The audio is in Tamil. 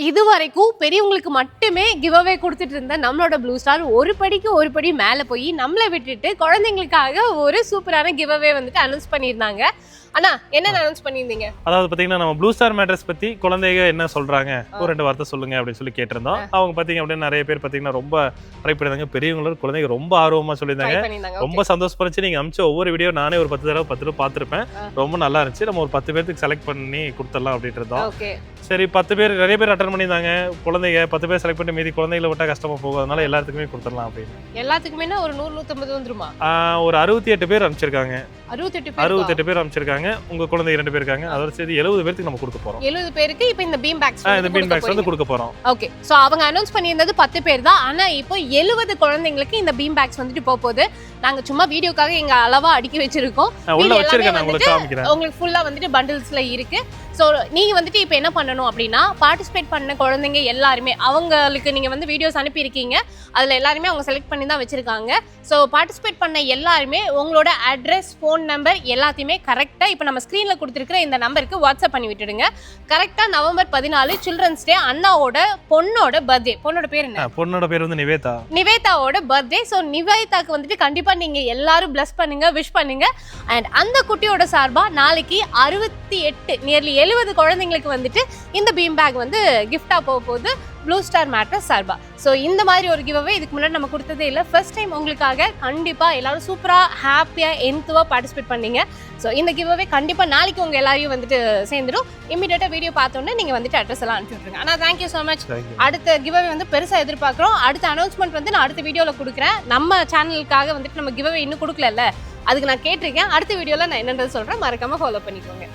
இதுவரைக்கும் பெரியவங்களுக்கு மட்டுமே கிவ் அவே கொடுத்துட்டு இருந்த நம்மளோட ப்ளூ ஸ்டார் ஒரு படி மேலே போய் நம்மளை விட்டுட்டு குழந்தைங்களுக்காக ஒரு சூப்பரான கிவ் அவே வந்துட்டு அனௌன்ஸ் பண்ணியிருந்தாங்க. அண்ணா என்ன அனௌன்ஸ் பண்ணியிருந்தீங்க? அதாவது பார்த்தீங்கன்னா நம்ம ப்ளூ ஸ்டார் மேட்டர்ஸ் பற்றி குழந்தைங்க என்ன சொல்கிறாங்க ஒரு 2 வார்த்தை சொல்லுங்க அப்படின்னு சொல்லி கேட்டிருந்தோம். அவங்க பார்த்தீங்க அப்படின்னு நிறைய பேர் பார்த்தீங்கன்னா ரொம்ப ட்ரை பண்ணியிருந்தாங்க. பெரியவங்களும் குழந்தைங்க ரொம்ப ஆர்வமாக சொல்லியிருந்தாங்க. ரொம்ப சந்தோஷப்பட்டுச்சு. நீங்கள் அமிச்ச ஒவ்வொரு வீடியோ நானே ஒரு 10 தடவை பார்த்துருப்பேன். ரொம்ப நல்லா இருந்துச்சு. நம்ம ஒரு 10 பேருக்கு செலக்ட் பண்ணி கொடுத்துடலாம் அப்படின்ட்டு இருந்தோம். சரி 10 பேர் நிறைய பேர் அட்டன் பண்ணியிருந்தாங்க. குழந்தைங்க 10 பேர் செலக்ட் பண்ணி மீதி குழந்தைகளை விட்டால் கஷ்டமாக போகும். அதனால எல்லாத்துக்குமே கொடுத்துடலாம் அப்படின்னு. எல்லாத்துக்குமே ஒரு 100-150 வந்துருமா? ஒரு 68 பேர் அனுப்பிச்சிருக்காங்க. 68 பேர் அனுப்பிச்சிருக்காங்க. உங்க குழந்தைங்க 2 பேர் இருக்காங்க. அதோட சேர்த்து 70 பேருக்கு நம்ம கொடுக்க போறோம். 70 பேருக்கு இப்போ இந்த பீம் பேக்ஸ் வந்து கொடுக்க போறோம். ஓகே, சோ அவங்க அனௌன்ஸ் பண்ணியிருந்தது 10 பேர் தான். ஆனா இப்போ 70 குழந்தைங்களுக்கு இந்த பீம் பேக்ஸ் வந்துட்டு போகுது. நாங்க சும்மா வீடியோக்காக எங்க அளவா அடுக்கி வச்சிருக்கோம். உள்ள வச்சிருக்கேன், நான் உங்களுக்கு காமிக்கிறேன். உங்களுக்கு ஃபுல்லா வந்துட்டு பண்டில்ஸ்ல இருக்கு. ஸோ நீங்க வந்துட்டு இப்போ என்ன பண்ணணும் அப்படின்னா, பார்ட்டிசிபேட் பண்ண குழந்தைங்க எல்லாருமே அவங்களுக்கு நீங்க வந்து வீடியோஸ் அனுப்பியிருக்கீங்க. அதுல எல்லாருமே அவங்க செலக்ட் பண்ணி தான் வச்சிருக்காங்க. ஸோ பார்ட்டிசிபேட் பண்ண எல்லாருமே உங்களோட அட்ரஸ், ஃபோன் நம்பர் எல்லாத்தையுமே கரெக்டாக இப்போ நம்ம ஸ்க்ரீனில் கொடுத்துருக்கிற இந்த நம்பருக்கு வாட்ஸ்அப் பண்ணி விட்டுடுங்க. கரெக்டாக நவம்பர் 14 சில்ட்ரன்ஸ் டே, அண்ணாவோட பொண்ணோட பர்த்டே. பொண்ணோட பேர் என்ன? பொண்ணோட பேர் வந்து நிவேதாவோட பர்த்டே. ஸோ நிவேதாக்கு வந்துட்டு கண்டிப்பாக நீங்கள் எல்லாரும் பிளஸ் பண்ணுங்க, விஷ் பண்ணுங்க. அண்ட் அந்த குட்டியோட சார்பாக நாளைக்கு 68 நியர்லி 70 குழந்தைங்களுக்கு வந்துட்டு இந்த பீம் பேக் வந்து கிஃப்டாக போக போகுது ப்ளூ ஸ்டார் மேட்ரஸ் சார்பா. ஸோ இந்த மாதிரி ஒரு கிவ் அவே இதுக்கு முன்னாடி நம்ம கொடுத்ததே இல்லை. ஃபர்ஸ்ட் டைம் உங்களுக்காக கண்டிப்பாக எல்லாரும் சூப்பராக ஹாப்பியாக என்த்துவாக பார்ட்டிசிபேட் பண்ணீங்க. ஸோ இந்த கிவ் அவே கண்டிப்பாக நாளைக்கு உங்கள் எல்லாரையும் வந்துட்டு சேர்ந்துடும். இமீடியட்டாக வீடியோ பார்த்தோன்னே நீங்கள் வந்துட்டு அட்ரஸ் எல்லாம் அனுப்பிச்சு விட்ருங்க. ஆனால் தேங்க்யூ ஸோ மச். அடுத்த கிவ் அவே வந்து பெருசாக எதிர்பார்க்குறோம். அடுத்த அனௌன்ஸ்மெண்ட் வந்து நான் அடுத்த வீடியோவில் கொடுக்குறேன். நம்ம சேனலுக்காக வந்துட்டு நம்ம கிவ் அவே இன்னும் கொடுக்கல, அதுக்கு நான் கேட்டிருக்கேன். அடுத்த வீடியோவில் நான் என்னன்றது சொல்கிறேன். மறக்காமல் ஃபாலோ பண்ணிக்கோங்க.